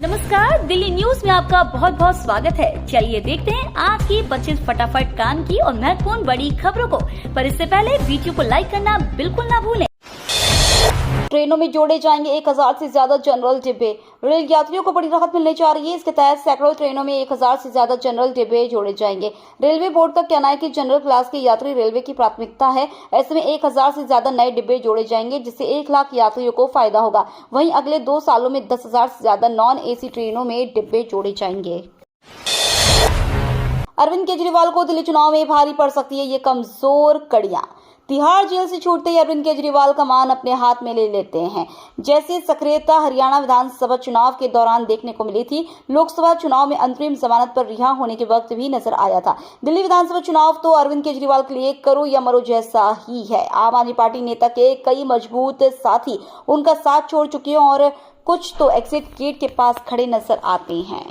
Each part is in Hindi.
नमस्कार, दिल्ली न्यूज में आपका बहुत बहुत स्वागत है। चलिए देखते हैं आज की 25 फटाफट काम की और महत्वपूर्ण बड़ी खबरों को। पर इससे पहले वीडियो को लाइक करना बिल्कुल ना भूलें। ट्रेनों में जोड़े जाएंगे 1000 से ज्यादा जनरल डिब्बे। रेल यात्रियों को बड़ी राहत मिलने जा रही है। इसके तहत सैकड़ों ट्रेनों में 1000 से ज्यादा जनरल डिब्बे जोड़े जाएंगे। रेलवे बोर्ड का कहना है कि जनरल क्लास के यात्री रेलवे की प्राथमिकता है। ऐसे में 1000 से ज्यादा नए डिब्बे जोड़े जाएंगे, जिससे 1 लाख यात्रियों को फायदा होगा। वहीं अगले 2 सालों में 10,000 से ज्यादा नॉन एसी ट्रेनों में डिब्बे जोड़े जाएंगे। अरविंद केजरीवाल को दिल्ली चुनाव में भारी पड़ सकती है ये कमजोर कड़ियां। तिहाड़ जेल से छूटते ही अरविंद केजरीवाल कमान अपने हाथ में ले लेते हैं। जैसे सक्रियता हरियाणा विधानसभा चुनाव के दौरान देखने को मिली थी, लोकसभा चुनाव में अंतरिम जमानत पर रिहा होने के वक्त भी नजर आया था। दिल्ली विधानसभा चुनाव तो अरविंद केजरीवाल के लिए करो या मरो जैसा ही है। आम आदमी पार्टी नेता के कई मजबूत साथी उनका साथ छोड़ चुके हैं और कुछ तो एग्जिट गेट के पास खड़े नजर आते हैं।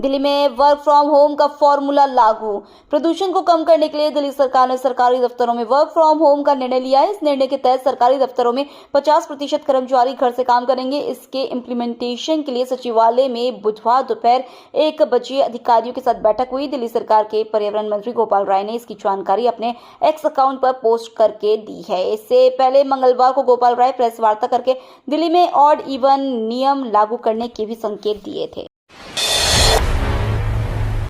दिल्ली में वर्क फ्रॉम होम का फॉर्मूला लागू। प्रदूषण को कम करने के लिए दिल्ली सरकार ने सरकारी दफ्तरों में वर्क फ्रॉम होम का निर्णय लिया है। इस निर्णय के तहत सरकारी दफ्तरों में 50% कर्मचारी घर से काम करेंगे। इसके इम्प्लीमेंटेशन के लिए सचिवालय में बुधवार दोपहर 1 बजे अधिकारियों के साथ बैठक हुई। दिल्ली सरकार के पर्यावरण मंत्री गोपाल राय ने इसकी जानकारी अपने एक्स अकाउंट पर पोस्ट करके दी है। इससे पहले मंगलवार को गोपाल राय प्रेस वार्ता करके दिल्ली में ऑड इवन नियम लागू करने के भी संकेत दिए थे।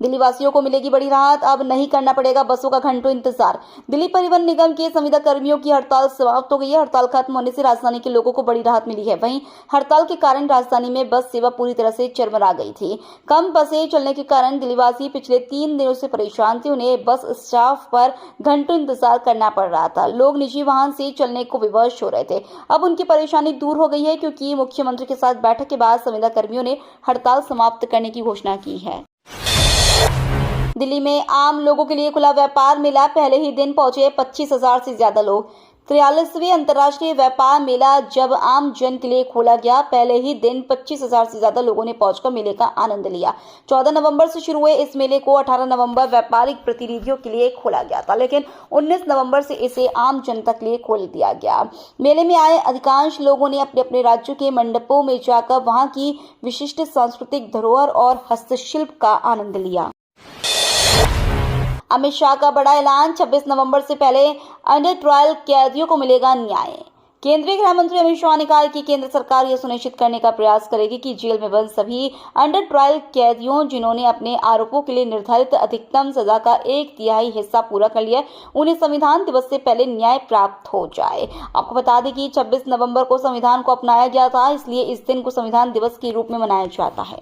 दिल्ली वासियों को मिलेगी बड़ी राहत, अब नहीं करना पड़ेगा बसों का घंटों इंतजार। दिल्ली परिवहन निगम के संविदा कर्मियों की हड़ताल समाप्त हो गई है। हड़ताल खत्म होने से राजधानी के लोगों को बड़ी राहत मिली है। वहीं हड़ताल के कारण राजधानी में बस सेवा पूरी तरह से चरमरा गई थी। कम बसें चलने के कारण दिल्लीवासी पिछले 3 दिनों से परेशान थे। उन्हें बस स्टॉप पर घंटों इंतजार करना पड़ रहा था। लोग निजी वाहन से चलने को विवश हो रहे थे। अब उनकी परेशानी दूर हो गई है, क्योंकि मुख्यमंत्री के साथ बैठक के बाद संविदा कर्मियों ने हड़ताल समाप्त करने की घोषणा की है। दिल्ली में आम लोगों के लिए खुला व्यापार मेला। पहले ही दिन पहुंचे 25,000 से ज्यादा लोग। 43वें अंतर्राष्ट्रीय व्यापार मेला जब आम जन के लिए खोला गया, पहले ही दिन 25,000 से ज्यादा लोगों ने पहुंचकर मेले का आनंद लिया। 14 नवंबर से शुरू हुए इस मेले को 18 नवंबर व्यापारिक प्रतिनिधियों के लिए खोला गया था, लेकिन 19 नवंबर से इसे आम जनता के लिए खोल दिया गया। मेले में आए अधिकांश लोगों ने अपने अपने राज्यों के मंडपों में जाकर वहां की विशिष्ट सांस्कृतिक धरोहर और हस्तशिल्प का आनंद लिया। अमित शाह का बड़ा ऐलान, 26 नवंबर से पहले अंडर ट्रायल कैदियों को मिलेगा न्याय। केंद्रीय गृह मंत्री अमित शाह ने कहा कि केंद्र सरकार यह सुनिश्चित करने का प्रयास करेगी कि जेल में बंद सभी अंडर ट्रायल कैदियों जिन्होंने अपने आरोपों के लिए निर्धारित अधिकतम सजा का 1/3 हिस्सा पूरा कर लिया, उन्हें संविधान दिवस से पहले न्याय प्राप्त हो जाए। आपको बता दें कि 26 नवंबर को संविधान को अपनाया गया था, इसलिए इस दिन को संविधान दिवस के रूप में मनाया जाता है।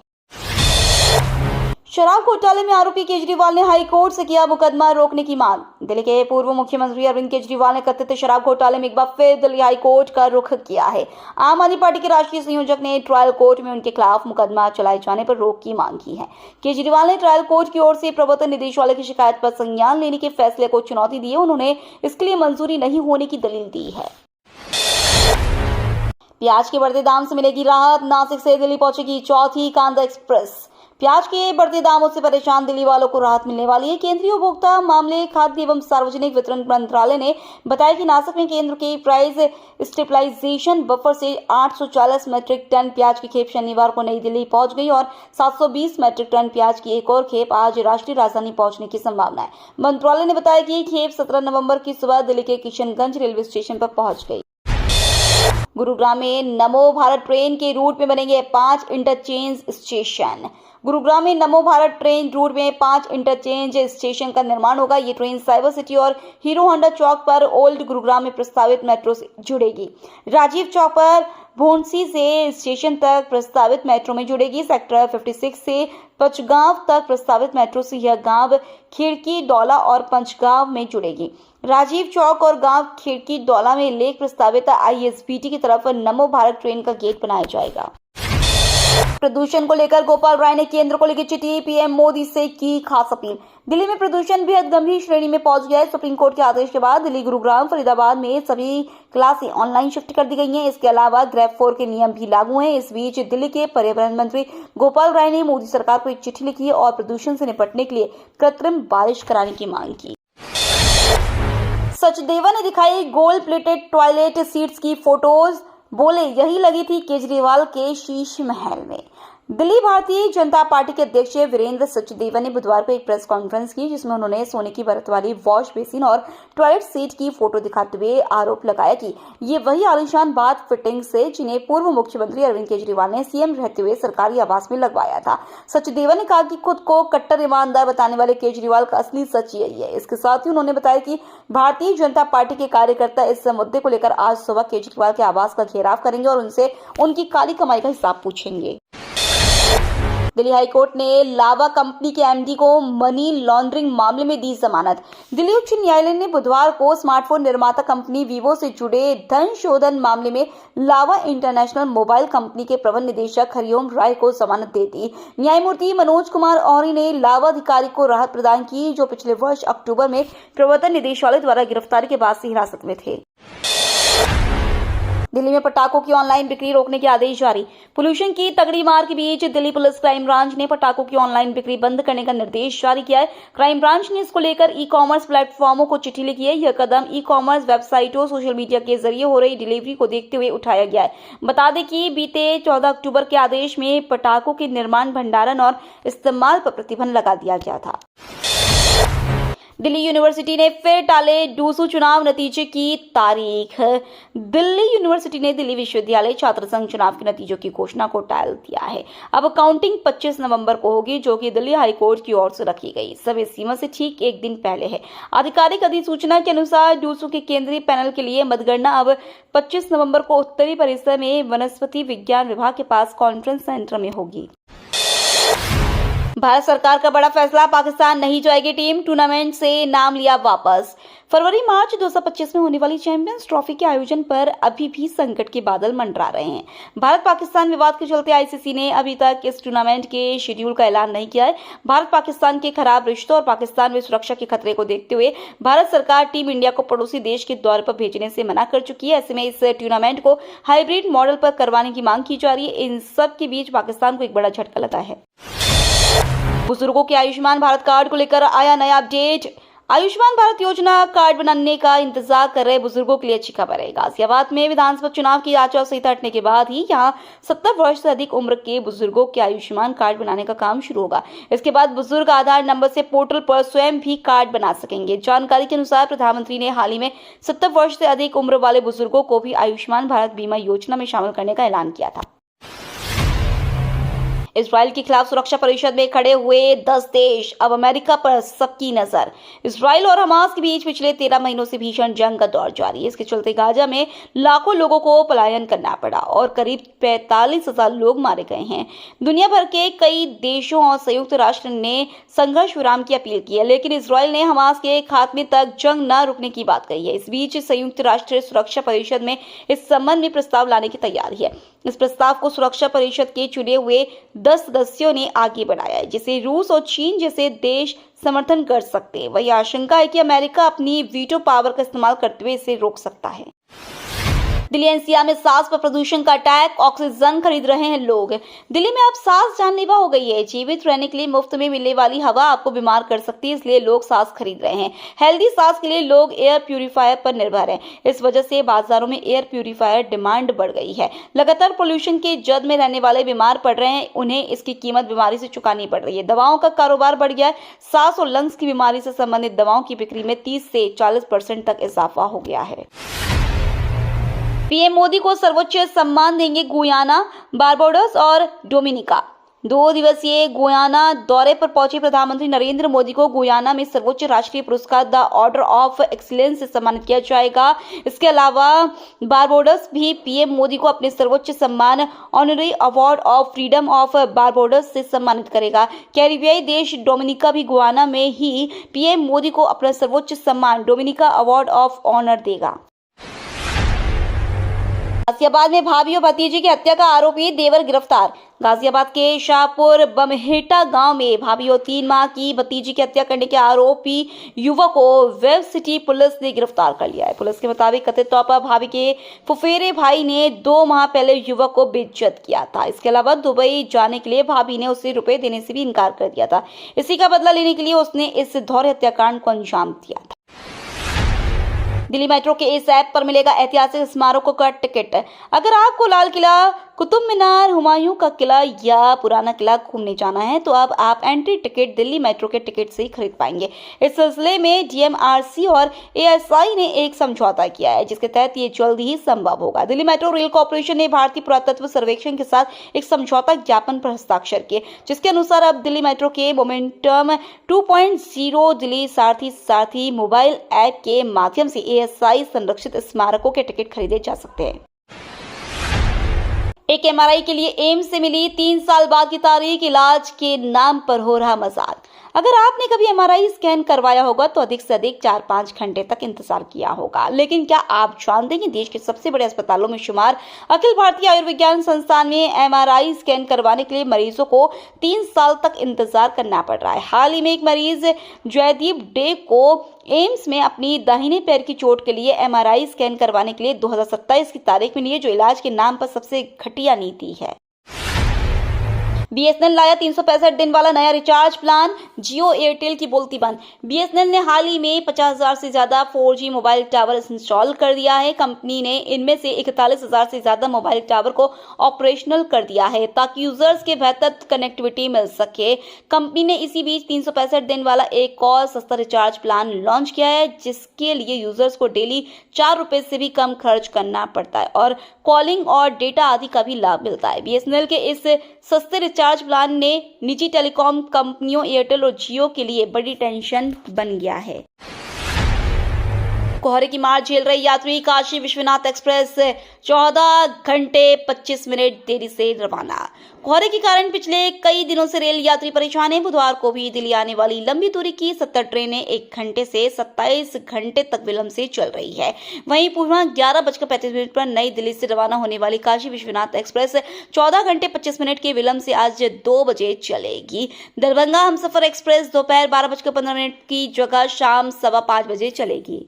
शराब घोटाले में आरोपी केजरीवाल ने हाई कोर्ट से किया मुकदमा रोकने की मांग। दिल्ली के पूर्व मुख्यमंत्री अरविंद केजरीवाल ने कथित शराब घोटाले में एक बार फिर दिल्ली हाई कोर्ट का रुख किया है। आम आदमी पार्टी के राष्ट्रीय संयोजक ने ट्रायल कोर्ट में उनके खिलाफ मुकदमा चलाए जाने पर रोक की मांग की है। केजरीवाल ने ट्रायल कोर्ट की ओर से प्रवर्तन निदेशालय की शिकायत पर संज्ञान लेने के फैसले को चुनौती दी है। उन्होंने इसके लिए मंजूरी नहीं होने की दलील दी है। प्याज के बढ़ते दाम से मिलेगी राहत। नासिक से दिल्ली पहुंचेगी चौथी कांदा एक्सप्रेस। प्याज के बढ़ते दामों से परेशान दिल्ली वालों को राहत मिलने वाली है। केंद्रीय उपभोक्ता मामले, खाद्य एवं सार्वजनिक वितरण मंत्रालय ने बताया कि नासिक में केंद्र के प्राइस स्टेबलाइजेशन बफर से 840 मीट्रिक टन प्याज की खेप शनिवार को नई दिल्ली पहुंच गई और 720 मीट्रिक टन प्याज की एक और खेप आज राष्ट्रीय राजधानी पहुंचने की संभावना है। मंत्रालय ने बताया कि ये खेप 17 नवंबर की सुबह दिल्ली के किशनगंज रेलवे स्टेशन पर पहुंच गई। गुरुग्राम में नमो भारत ट्रेन के रूट में बनेंगे 5 इंटरचेंज स्टेशन। गुरुग्राम में नमो भारत ट्रेन रूट में 5 इंटरचेंज स्टेशन का निर्माण होगा। ये ट्रेन साइबर सिटी और हीरो होंडा चौक पर ओल्ड गुरुग्राम में प्रस्तावित मेट्रो से जुड़ेगी। राजीव चौक पर भोंसी से स्टेशन तक प्रस्तावित मेट्रो में जुड़ेगी। सेक्टर 56 से पंचगांव तक प्रस्तावित मेट्रो से यह गांव खिड़की डोला और पंचगांव में जुड़ेगी। राजीव चौक और गांव खिड़की डोला में लेक प्रस्तावित ISBT की तरफ नमो भारत ट्रेन का गेट बनाया जाएगा। प्रदूषण को लेकर गोपाल राय ने केंद्र को लिखी चिट्ठी, पीएम मोदी से की खास अपील। दिल्ली में प्रदूषण बेहद गंभीर श्रेणी में पहुंच गया है। सुप्रीम कोर्ट के आदेश के बाद दिल्ली, गुरुग्राम, फरीदाबाद में सभी क्लासें ऑनलाइन शिफ्ट कर दी गई हैं। इसके अलावा ग्रेड 4 के नियम भी लागू हैं। इस बीच दिल्ली के पर्यावरण मंत्री गोपाल राय ने मोदी सरकार को एक चिट्ठी लिखी और प्रदूषण से निपटने के लिए कृत्रिम बारिश कराने की मांग की। सचदेवा ने दिखाई गोल्ड प्लेटेड टॉयलेट सीट्स की फोटोज। बोले यही लगी थी केजरीवाल के शीश महल में। दिल्ली भारतीय जनता पार्टी के अध्यक्ष वीरेंद्र सचदेवा ने बुधवार को एक प्रेस कॉन्फ्रेंस की, जिसमें उन्होंने सोने की परत वाली वॉश बेसिन और टॉयलेट सीट की फोटो दिखाते हुए आरोप लगाया कि ये वही आलीशान बाथ फिटिंग्स है जिन्हें पूर्व मुख्यमंत्री अरविंद केजरीवाल ने सीएम रहते हुए सरकारी आवास में लगवाया था। सचदेवा ने कहा कि खुद को कट्टर ईमानदार बताने वाले केजरीवाल का असली सच यही है। इसके साथ ही उन्होंने बताया कि भारतीय जनता पार्टी के कार्यकर्ता इस मुद्दे को लेकर आज सुबह केजरीवाल के आवास का घेराव करेंगे और उनसे उनकी काली कमाई का हिसाब पूछेंगे। दिल्ली हाईकोर्ट ने लावा कंपनी के एमडी को मनी लॉन्ड्रिंग मामले में दी जमानत। दिल्ली उच्च न्यायालय ने बुधवार को स्मार्टफोन निर्माता कंपनी वीवो से जुड़े धन शोधन मामले में लावा इंटरनेशनल मोबाइल कंपनी के प्रबंध निदेशक हरिओम राय को जमानत दे दी। न्यायमूर्ति मनोज कुमार औरी ने लावा अधिकारी को राहत प्रदान की, जो पिछले वर्ष अक्टूबर में प्रवर्तन निदेशालय द्वारा गिरफ्तारी के बाद से हिरासत में थे। दिल्ली में पटाखों की ऑनलाइन बिक्री रोकने के आदेश जारी। पोल्यूशन की तगड़ी मार के बीच दिल्ली पुलिस क्राइम ब्रांच ने पटाखों की ऑनलाइन बिक्री बंद करने का निर्देश जारी किया है। क्राइम ब्रांच ने इसको लेकर ई कॉमर्स प्लेटफॉर्मों को चिट्ठी लिखी है। यह कदम ई कॉमर्स वेबसाइटों, सोशल मीडिया के जरिए हो रही डिलीवरी को देखते हुए उठाया गया है। बता दें कि बीते 14 अक्टूबर के आदेश में पटाखों के निर्माण, भंडारण और इस्तेमाल पर प्रतिबंध लगा दिया गया था। दिल्ली यूनिवर्सिटी ने फिर टाले डूसू चुनाव नतीजे की तारीख। दिल्ली यूनिवर्सिटी ने दिल्ली विश्वविद्यालय छात्र संघ चुनाव के नतीजों की घोषणा को टाल दिया है। अब काउंटिंग 25 नवंबर को होगी, जो कि दिल्ली हाईकोर्ट की ओर से रखी गई समय सीमा से ठीक एक दिन पहले है। आधिकारिक अधिसूचना के अनुसार डूसू के केंद्रीय पैनल के लिए मतगणना अब 25 नवंबर को उत्तरी परिसर में वनस्पति विज्ञान विभाग के पास कॉन्फ्रेंस सेंटर में होगी। भारत सरकार का बड़ा फैसला, पाकिस्तान नहीं जाएगी टीम, टूर्नामेंट से नाम लिया वापस। फरवरी-मार्च 2025 में होने वाली चैंपियंस ट्रॉफी के आयोजन पर अभी भी संकट के बादल मंडरा रहे हैं। भारत पाकिस्तान विवाद के चलते आईसीसी ने अभी तक इस टूर्नामेंट के शेड्यूल का ऐलान नहीं किया है। भारत पाकिस्तान के खराब रिश्तों और पाकिस्तान में सुरक्षा के खतरे को देखते हुए भारत सरकार टीम इंडिया को पड़ोसी देश के दौरे पर भेजने से मना कर चुकी है। ऐसे में इस टूर्नामेंट को हाइब्रिड मॉडल पर करवाने की मांग की जा रही है। इन सब के बीच पाकिस्तान को एक बड़ा झटका लगा है। बुजुर्गों के आयुष्मान भारत कार्ड को लेकर आया नया अपडेट। आयुष्मान भारत योजना कार्ड बनाने का इंतजार कर रहे बुजुर्गों के लिए अच्छी खबर है। गाजियाबाद में विधानसभा चुनाव की आचार संहिता हटने के बाद ही यहां 70 वर्ष से अधिक उम्र के बुजुर्गों के आयुष्मान कार्ड बनाने का काम शुरू होगा। इसके बाद बुजुर्ग आधार नंबर से पोर्टल पर स्वयं भी कार्ड बना सकेंगे। जानकारी के अनुसार प्रधानमंत्री ने हाल ही में 70 वर्ष से अधिक उम्र वाले बुजुर्गों को भी आयुष्मान भारत बीमा योजना में शामिल करने का ऐलान किया था। इजराइल के खिलाफ सुरक्षा परिषद में खड़े हुए 10 देश, अब अमेरिका पर सबकी नजर। इजराइल और हमास के बीच पिछले 13 महीनों से भीषण जंग का दौर जारी है। इसके चलते गाजा में लाखों लोगों को पलायन करना पड़ा और करीब 45,000 लोग मारे गए हैं। दुनिया भर के कई देशों और संयुक्त राष्ट्र ने संघर्ष विराम की अपील की है, लेकिन इजराइल ने हमास के खात्मे तक जंग न रुकने की बात कही है। इस बीच संयुक्त राष्ट्र सुरक्षा परिषद में इस संबंध में प्रस्ताव लाने की तैयारी है। इस प्रस्ताव को सुरक्षा परिषद के चुने हुए 10 सदस्यों ने आगे बढ़ाया है, जिसे रूस और चीन जैसे देश समर्थन कर सकते हैं। वही आशंका है कि अमेरिका अपनी वीटो पावर का इस्तेमाल करते हुए इसे रोक सकता है। दिल्ली एनसीआर में सांस पर प्रदूषण का अटैक, ऑक्सीजन खरीद रहे हैं लोग। दिल्ली में अब सांस जानलेवा हो गई है। जीवित रहने के लिए मुफ्त में मिलने वाली हवा आपको बीमार कर सकती है, इसलिए लोग सांस खरीद रहे हैं। हेल्दी सांस के लिए लोग एयर प्यूरिफायर पर निर्भर हैं। इस वजह से बाजारों में एयर प्यूरिफायर डिमांड बढ़ गई है। लगातार पोल्यूशन के जद में रहने वाले बीमार पड़ रहे हैं, उन्हें इसकी कीमत बीमारी से चुकानी पड़ रही है। दवाओं का कारोबार बढ़ गया है। सांस और लंग्स की बीमारी से संबंधित दवाओं की बिक्री में 30 से 40% तक इजाफा हो गया है। पीएम मोदी को सर्वोच्च सम्मान देंगे गुयाना, बारबाडोस और डोमिनिका। 2 दिवसीय गुयाना दौरे पर पहुंचे प्रधानमंत्री नरेंद्र मोदी को गुयाना में सर्वोच्च राष्ट्रीय पुरस्कार द ऑर्डर ऑफ एक्सीलेंस से सम्मानित किया जाएगा। इसके अलावा बारबाडोस भी पीएम मोदी को अपने सर्वोच्च सम्मान honorary award of freedom of Barbados से सम्मानित करेगा। कैरिबियाई देश डोमिनिका भी गुयाना में ही पीएम मोदी को अपना सर्वोच्च सम्मान डोमिनिका अवार्ड ऑफ ऑनर देगा। गाजियाबाद में भाभी और भतीजे की हत्या का आरोपी देवर गिरफ्तार। गाजियाबाद के शाहपुर बमहेटा गांव में भाभी और 3 माह की भतीजी की हत्या करने के आरोपी युवक को वेब सिटी पुलिस ने गिरफ्तार कर लिया है। पुलिस के मुताबिक कथित तौर पर भाभी के फुफेरे भाई ने 2 माह पहले युवक को बेइज्जत किया था। इसके अलावा दुबई जाने के लिए भाभी ने उसे रुपए देने से भी इनकार कर दिया था। इसी का बदला लेने के लिए उसने इस धौर्य हत्याकांड को अंजाम दिया था। दिल्ली मेट्रो के इस ऐप पर मिलेगा ऐतिहासिक स्मारकों का टिकट। अगर आपको लाल किला, कुतुब मीनार, हुमायूं का किला या पुराना किला घूमने जाना है तो अब आप एंट्री टिकट दिल्ली मेट्रो के टिकट से ही खरीद पाएंगे। इस सिलसिले में डीएमआरसी और एएसआई ने एक समझौता किया है, जिसके तहत ये जल्द ही संभव होगा। दिल्ली मेट्रो रेल कॉर्पोरेशन ने भारतीय पुरातत्व सर्वेक्षण के साथ एक समझौता ज्ञापन पर हस्ताक्षर किए, जिसके अनुसार अब दिल्ली मेट्रो के मोमेंटम 2.0 दिल्ली सारथी मोबाइल ऐप के माध्यम से एएसआई संरक्षित स्मारकों के टिकट खरीदे जा सकते हैं। एक एमआरआई के लिए एम्स से मिली 3 साल बाद की तारीख, इलाज के नाम पर हो रहा मजाक। अगर आपने कभी एमआरआई स्कैन करवाया होगा तो अधिक से अधिक 4-5 घंटे तक इंतजार किया होगा, लेकिन क्या आप जानते हैं कि देश के सबसे बड़े अस्पतालों में शुमार अखिल भारतीय आयुर्विज्ञान संस्थान में एमआरआई स्कैन करवाने के लिए मरीजों को 3 साल तक इंतजार करना पड़ रहा है। हाल ही में एक मरीज जयदीप डे को एम्स में अपनी दाहिने पैर की चोट के लिए एमआरआई स्कैन करवाने के लिए 2027 की तारीख मिली है, जो इलाज के नाम पर सबसे घटिया नीति है। बीएसएनएल लाया 365 दिन वाला नया रिचार्ज प्लान, जियो एयरटेल की बोलती बंद। बीएसएनएल ने हाल ही में 50,000 से ज्यादा 4G मोबाइल टावर इंस्टॉल कर दिया है। कंपनी ने इनमें से 41,000 से ज्यादा मोबाइल टावर को ऑपरेशनल कर दिया है ताकि यूजर्स के बेहतर कनेक्टिविटी मिल सके। कंपनी ने इसी बीच 365 दिन वाला एक और सस्ता रिचार्ज प्लान लॉन्च किया है, जिसके लिए यूजर्स को डेली 4 रुपए से भी कम खर्च करना पड़ता है और कॉलिंग और डेटा आदि का भी लाभ मिलता है। बीएसएनएल के इस सस्ते रिचार्ज प्लान ने निजी टेलीकॉम कंपनियों एयरटेल और जियो के लिए बड़ी टेंशन बन गया है। कोहरे की मार झेल रही यात्री काशी विश्वनाथ एक्सप्रेस 14 घंटे 25 मिनट देरी से रवाना। कोहरे के कारण पिछले कई दिनों से रेल यात्री परेशान हैं। बुधवार को भी दिल्ली आने वाली लंबी दूरी की 70 ट्रेनें 1 घंटे से 27 घंटे तक विलंब से चल रही है। वहीं पूर्वा 11:35 पर नई दिल्ली से रवाना होने वाली काशी विश्वनाथ एक्सप्रेस 14 घंटे 25 मिनट के विलंब से आज 2 बजे चलेगी। दरभंगा हमसफर एक्सप्रेस दोपहर 12:15 की जगह शाम 5:15 बजे चलेगी।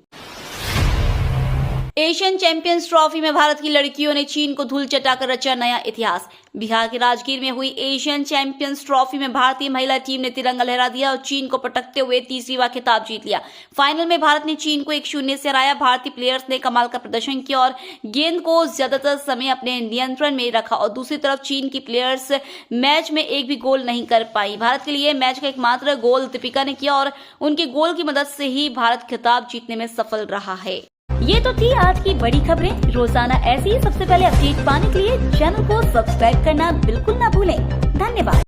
एशियन चैंपियंस ट्रॉफी में भारत की लड़कियों ने चीन को धूल चटाकर रचा नया इतिहास। बिहार के राजगीर में हुई एशियन चैंपियंस ट्रॉफी में भारतीय महिला टीम ने तिरंगा लहरा दिया और चीन को पटकते हुए तीसरी बार खिताब जीत लिया। फाइनल में भारत ने चीन को 1-0 से हराया। भारतीय प्लेयर्स ने कमाल का प्रदर्शन किया और गेंद को ज्यादातर समय अपने नियंत्रण में रखा और दूसरी तरफ चीन की प्लेयर्स मैच में एक भी गोल नहीं कर पाई। भारत के लिए मैच का एकमात्र गोल दीपिका ने किया और उनके गोल की मदद से ही भारत खिताब जीतने में सफल रहा है। ये तो थी आज की बड़ी खबरें। रोजाना ऐसी सबसे पहले अपडेट पाने के लिए चैनल को सब्सक्राइब करना बिल्कुल ना भूलें। धन्यवाद।